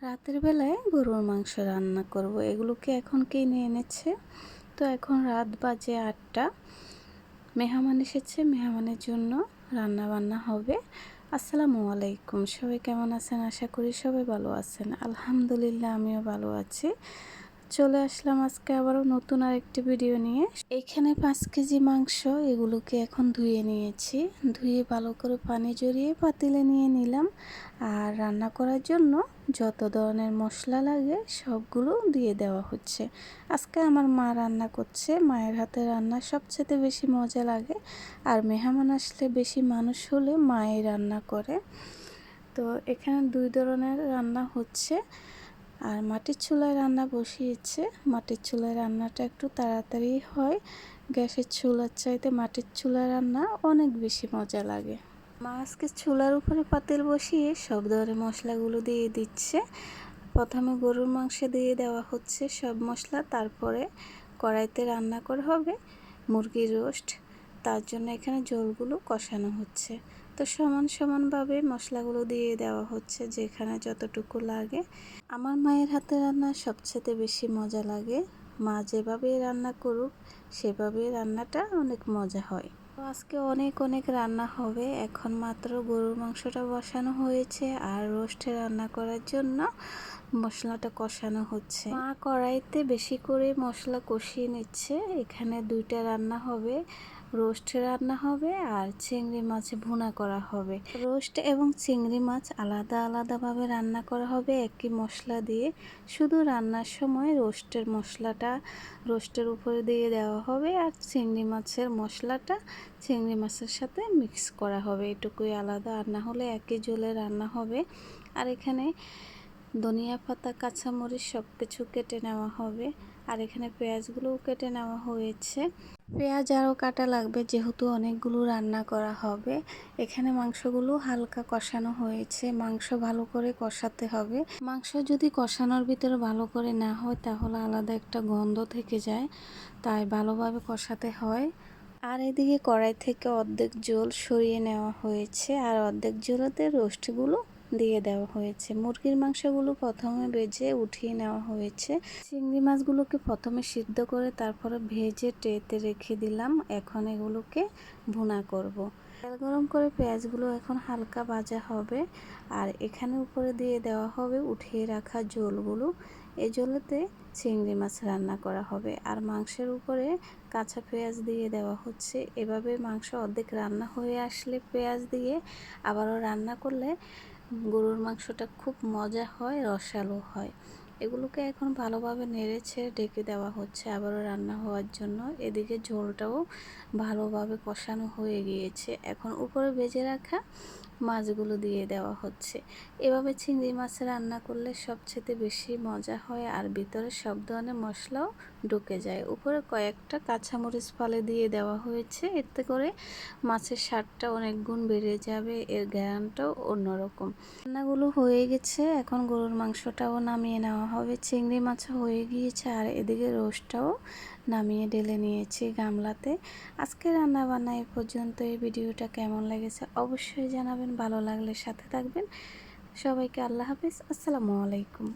রাতের বেলায় গরুর মাংস রান্না করব। এগুলোকে এখন কিনে এনেছে। তো এখন রাত বাজে 8টা। মেহমান এসেছে, মেহমানের জন্য রান্না বান্না হবে। আসসালামু আলাইকুম, সবাই কেমন আছেন? আশা করি সবাই ভালো আছেন। আলহামদুলিল্লাহ, আমিও ভালো আছি। চলে আসলাম আজকে আবারও নতুন আরেকটি ভিডিও নিয়ে। এখানে 5 কেজি মাংস, এগুলোকে এখন ধুয়ে নিয়েছি। ধুয়ে ভালো করে পানি জড়িয়ে পাতিলে নিয়ে নিলাম। আর রান্না করার জন্য যত ধরনের মশলা লাগে সবগুলো দিয়ে দেওয়া হচ্ছে। আজকে আমার মা রান্না করছে। মায়ের হাতে রান্না সবচেয়ে বেশি মজা লাগে। আর মেহমান আসলে বেশি মানুষ হলে মাই রান্না করে। তো এখানে 2 ধরনের রান্না হচ্ছে। আর মাটির চুলায় রান্না বসিয়েছে। মাটির চুলায় রান্নাটা একটু তাড়াতাড়ি হয়। গ্যাসের চুলার চাইতে মাটির চুলায় রান্না অনেক বেশি মজা লাগে। মা আজকে চুলার উপরে পাতিল বসিয়ে সব ধরনের মশলাগুলো দিয়ে দিচ্ছে। প্রথমে গরুর মাংসে দিয়ে দেওয়া হচ্ছে সব মশলা, তারপরে কড়াইতে রান্না করা হবে মুরগির রোস্ট। তার জন্য এখানে ঝোলগুলো কষানো হচ্ছে। তো সমান সমানভাবে মশলাগুলো দিয়ে দেওয়া হচ্ছে যেখানে যতটুকু লাগে। আমার মায়ের হাতে রান্না সবচেয়ে বেশি মজা লাগে। মা যেভাবে রান্না করুক সেভাবে রান্নাটা অনেক মজা হয়। তো আজকে অনেক অনেক রান্না হবে। এখন মাত্র গরুর মাংসটা বসানো হয়েছে আর রোস্টে রান্না করার জন্য মশলাটা কষানো হচ্ছে। মা কড়াইতে বেশি করে মশলা কষিয়ে নিচ্ছে। এখানে 2টা রান্না হবে, রোস্ট রান্না হবে আর চিংড়ি মাছ ভুনা করা হবে। রোস্ট এবং চিংড়ি মাছ আলাদা আলাদাভাবে রান্না করা হবে একই মশলা দিয়ে। শুধু রান্নার সময় রোস্টের মশলাটা রোস্টের উপরে দিয়ে দেওয়া হবে আর চিংড়ি মাছের মশলাটা চিংড়ি মাছের সাথে মিক্স করা হবে। এটুকুই আলাদা, আর না হলে একই ঝোলে রান্না হবে। আর এখানে ধনিয়া পাতা, কাঁচামরিচ সব কিছু কেটে নেওয়া হবে। আর এখানে পেঁয়াজগুলোও কেটে নেওয়া হয়েছে। পেঁয়াজ আরও কাটা লাগবে যেহেতু অনেকগুলো রান্না করা হবে। এখানে মাংসগুলো হালকা কষানো হয়েছে। মাংস ভালো করে কষাতে হবে। মাংস যদি কষানোর ভিতরে ভালো করে না হয় তাহলে আলাদা একটা গন্ধ থেকে যায়, তাই ভালোভাবে কষাতে হয়। আর এদিকে কড়াই থেকে অর্ধেক ঝোল সরিয়ে নেওয়া হয়েছে আর অর্ধেক ঝোলেতে রোস্টগুলো দিয়ে দেওয়া হয়েছে। মুরগির মাংসগুলো প্রথমে ভেজে উঠিয়ে নেওয়া হয়েছে। চিংড়ি মাছগুলোকে প্রথমে সিদ্ধ করে তারপরে ভেজে ট্রেতে রেখে দিলাম। এখন এগুলোকে ভুনা করব। তেল গরম করে পেঁয়াজগুলো এখন হালকা ভাজা হবে আর এখানে উপরে দিয়ে দেওয়া হবে উঠিয়ে রাখা ঝোলগুলো। এই ঝোলেতে চিংড়ি মাছ রান্না করা হবে আর মাংসের উপরে কাঁচা পেঁয়াজ দিয়ে দেওয়া হচ্ছে। এভাবে মাংস অর্ধেক রান্না হয়ে আসলে পেঁয়াজ দিয়ে আবারও রান্না করলে গরুর মাংসটা খুব মজা হয়, রসালো হয়। এগুলোকে এখন ভালোভাবে নেড়েছে ঢেকে দেওয়া হচ্ছে আবারও রান্না হওয়ার জন্য। এদিকে ঝোলটাও ভালোভাবে কষানো হয়ে গিয়েছে। এখন উপরে ভেজে রাখা মাছগুলো দিয়ে দেওয়া হচ্ছে। এভাবে চিংড়ি মাছ রান্না করলে সবচেয়ে বেশি মজা হয় আর ভিতরে সব ধরনের মশলাও ঢুকে যায়। উপরে কয়েকটা কাঁচামরিচ ফালে দিয়ে দেওয়া হয়েছে, এতে করে মাছের স্বাদটা অনেক গুণ বেড়ে যাবে, এর ঘ্রাণটাও অন্যরকম। রান্নাগুলো হয়ে গেছে, এখন গরুর মাংসটাও নামিয়ে নেওয়া হবে। চিংড়ি মাছও হয়ে গিয়েছে আর এদিকে রোস্টটাও নামিয়ে ঢেলে নিয়েছি গামলাতে। আজকে রান্না বান্না এ পর্যন্ত। এই ভিডিওটা কেমন লেগেছে অবশ্যই জানাবেন। ভালো লাগলে সাথে থাকবেন। সবাইকে আল্লাহ হাফেজ, আসসালামু আলাইকুম।